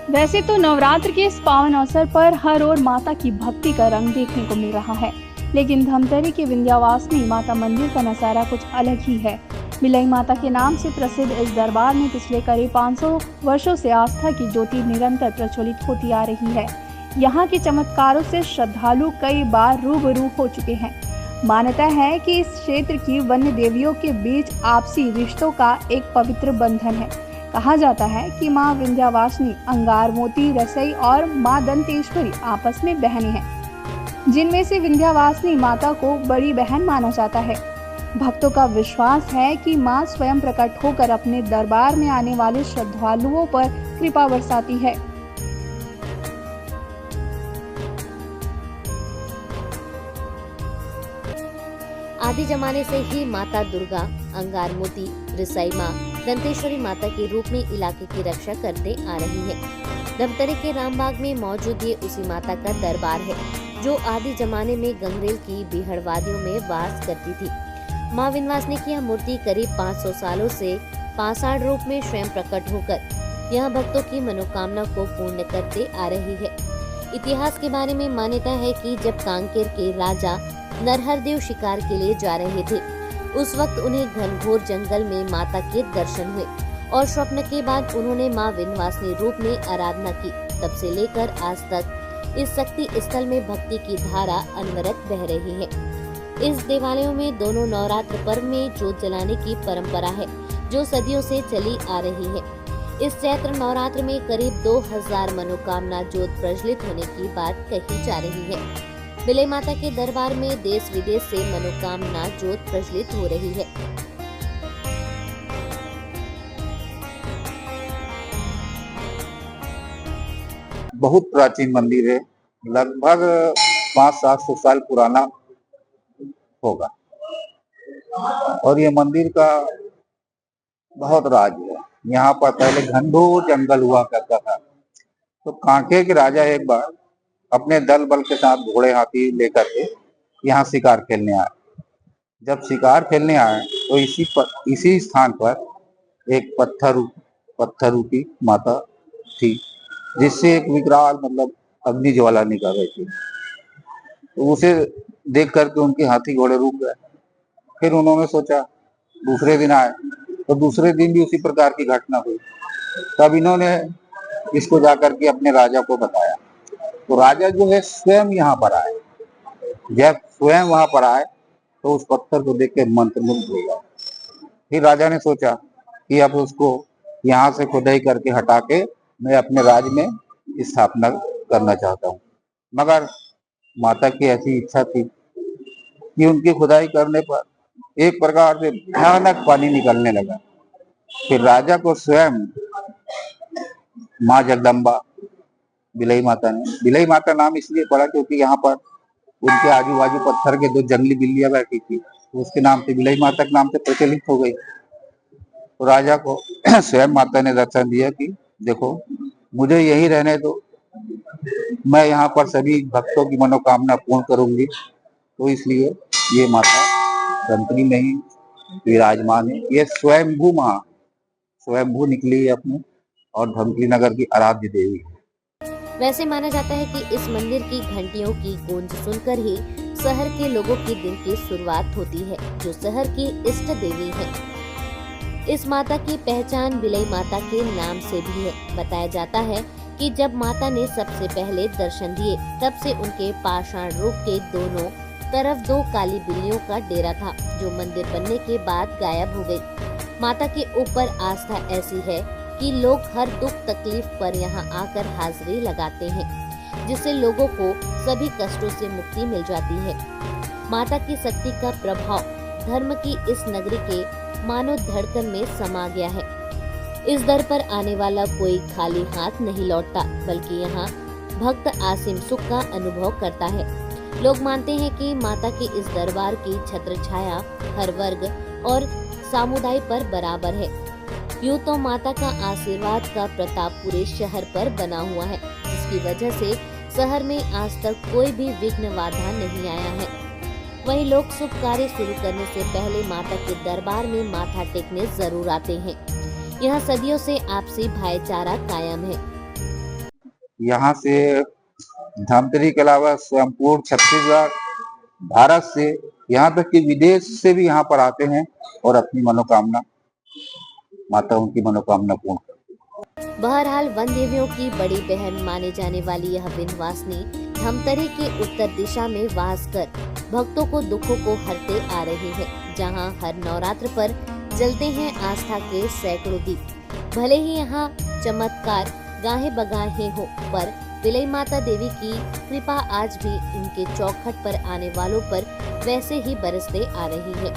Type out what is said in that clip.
वैसे तो नवरात्र के इस पावन अवसर पर हर ओर माता की भक्ति का रंग देखने को मिल रहा है, लेकिन धमतरी के विंध्यवासिनी माता मंदिर का नजारा कुछ अलग ही है। बिलई माता के नाम से प्रसिद्ध इस दरबार में पिछले करीब 500 वर्षों से आस्था की ज्योति निरंतर प्रज्वलित होती आ रही है। यहाँ के चमत्कारों से श्रद्धालु कई बार रूबरू हो चुके हैं। मान्यता है कि इस क्षेत्र की वन्य देवियों के बीच आपसी रिश्तों का एक पवित्र बंधन है। कहा जाता है कि माँ विंध्यवासिनी, अंगार मोती, रसई और माँ दंतेश्वरी आपस में बहनें हैं, जिनमें से विंध्यवासिनी माता को बड़ी बहन माना जाता है। भक्तों का विश्वास है कि माँ स्वयं प्रकट होकर अपने दरबार में आने वाले श्रद्धालुओं पर कृपा बरसाती है। आदि जमाने से ही माता दुर्गा, अंगार मोती, रिसाई माँ, दंतेश्वरी माता के रूप में इलाके की रक्षा करते आ रही है। धमतरी के रामबाग में मौजूद ये उसी माता का दरबार है जो आदि जमाने में गंगरेल की बिहड़ वादियों में वास करती थी। माँ विंध्यवासिनी की यह मूर्ति करीब 500 सालों से पाषाण रूप में स्वयं प्रकट होकर यहाँ भक्तों की मनोकामना को पूर्ण करते आ रही है। इतिहास के बारे में मान्यता है कि जब कांकेर के राजा नरहरदेव शिकार के लिए जा रहे थे, उस वक्त उन्हें घनघोर जंगल में माता के दर्शन हुए और स्वप्न के बाद उन्होंने माँ विंध्यवासिनी रूप में आराधना की। तब से लेकर आज तक इस शक्ति स्थल में भक्ति की धारा अनवरत बह रही है। इस देवालयों में दोनों नवरात्र पर्व में जोत जलाने की परंपरा है जो सदियों से चली आ रही है। इस चैत्र नवरात्र में करीब 2000 मनोकामना जोत प्रज्वलित होने की बात कही जा रही है। बिलई माता के दरबार में देश विदेश से मनोकामना जोत प्रज्वलित हो रही है। बहुत प्राचीन मंदिर है, लगभग 500-700 साल पुराना होगा और ये मंदिर का बहुत राज है। यहाँ पर पहले घनघोर जंगल हुआ करता था, तो कांके के राजा एक बार अपने दल बल के साथ घोड़े हाथी लेकर के यहाँ शिकार खेलने आए। जब शिकार खेलने आए तो इसी स्थान पर एक पत्थर रूपी माता थी, जिससे एक विकराल मतलब अग्नि ज्वाला निकल रही थी। तो उसे देख करके उनके हाथी घोड़े रुक गए। फिर उन्होंने सोचा, दूसरे दिन आए तो दूसरे दिन भी उसी प्रकार की घटना हुई। तब इन्होंने इसको जाकर के अपने राजा को बताया, तो राजा जो है स्वयं यहाँ पर आए। जब स्वयं वहां पर आए तो उस पत्थर को देख के मंत्रमुग्ध हो गया। फिर राजा ने सोचा कि अब उसको यहाँ से खुदाई करके हटा के मैं अपने राज्य में स्थापना करना चाहता हूँ। मगर माता की ऐसी इच्छा थी कि उनकी खुदाई करने पर एक प्रकार से भयानक पानी निकलने लगा। फिर राजा को स्वयं माँ जगदम्बा बिलई माता नाम इसलिए पड़ा क्योंकि यहाँ पर उनके आजू बाजू पत्थर के 2 जंगली बिल्लियां बैठी थी, तो उसके नाम से बिलई माता के नाम से प्रचलित हो गई। तो राजा को स्वयं माता ने दर्शन दिया कि देखो, मुझे यही रहने दो, मैं यहाँ पर सभी भक्तों की मनोकामना पूर्ण करूंगी। तो इसलिए ये माता धमतरी में ही विराजमान है। ये स्वयंभू निकली है अपने और धमतरी नगर की आराध्य देवी है। वैसे माना जाता है कि इस मंदिर की घंटियों की गूंज सुनकर ही शहर के लोगों की दिन की शुरुआत होती है, जो शहर की इष्ट देवी है। इस माता की पहचान बिलई माता के नाम से भी है। बताया जाता है कि जब माता ने सबसे पहले दर्शन दिए, तब से उनके पाषाण रूप के दोनों तरफ 2 काली बिल्लियों का डेरा था, जो मंदिर बनने के बाद गायब हो गई। माता के ऊपर आस्था ऐसी है कि लोग हर दुख तकलीफ पर यहाँ आकर हाजिरी लगाते हैं, जिससे लोगों को सभी कष्टों से मुक्ति मिल जाती है। माता की शक्ति का प्रभाव धर्म की इस नगरी के मानव धड़कन में समा गया है। इस दर पर आने वाला कोई खाली हाथ नहीं लौटता, बल्कि यहाँ भक्त असीम सुख का अनुभव करता है। लोग मानते हैं कि माता के इस दरबार की छत्र छाया हर वर्ग और समुदाय पर बराबर है। यूं तो माता का आशीर्वाद का प्रताप पूरे शहर पर बना हुआ है, जिसकी वजह से शहर में आज तक कोई भी विघ्न बाधा नहीं आया है। वहीं लोग शुभ कार्य शुरू करने से पहले माता के दरबार में माथा टेकने जरूर आते हैं। यहाँ सदियों से आपसी भाईचारा कायम है। यहाँ से धमतरी के अलावा संपूर्ण छत्तीसगढ़, भारत से, यहाँ तक कि विदेश से भी यहाँ पर आते हैं और अपनी मनोकामना, माता उनकी मनोकामना पूर्ण करती है। बहरहाल वन देवियों की बड़ी बहन माने जाने वाली यह विंध्यवासिनी धमतरी के उत्तर दिशा में वास कर भक्तों को दुखों को हरते आ रही है, जहां हर नवरात्र पर जलते हैं आस्था के सैकड़ों दीप। भले ही यहाँ चमत्कार गाहे बगाहे हो, पर विलय माता देवी की कृपा आज भी इनके चौखट पर आने वालों पर वैसे ही बरसते आ रही है।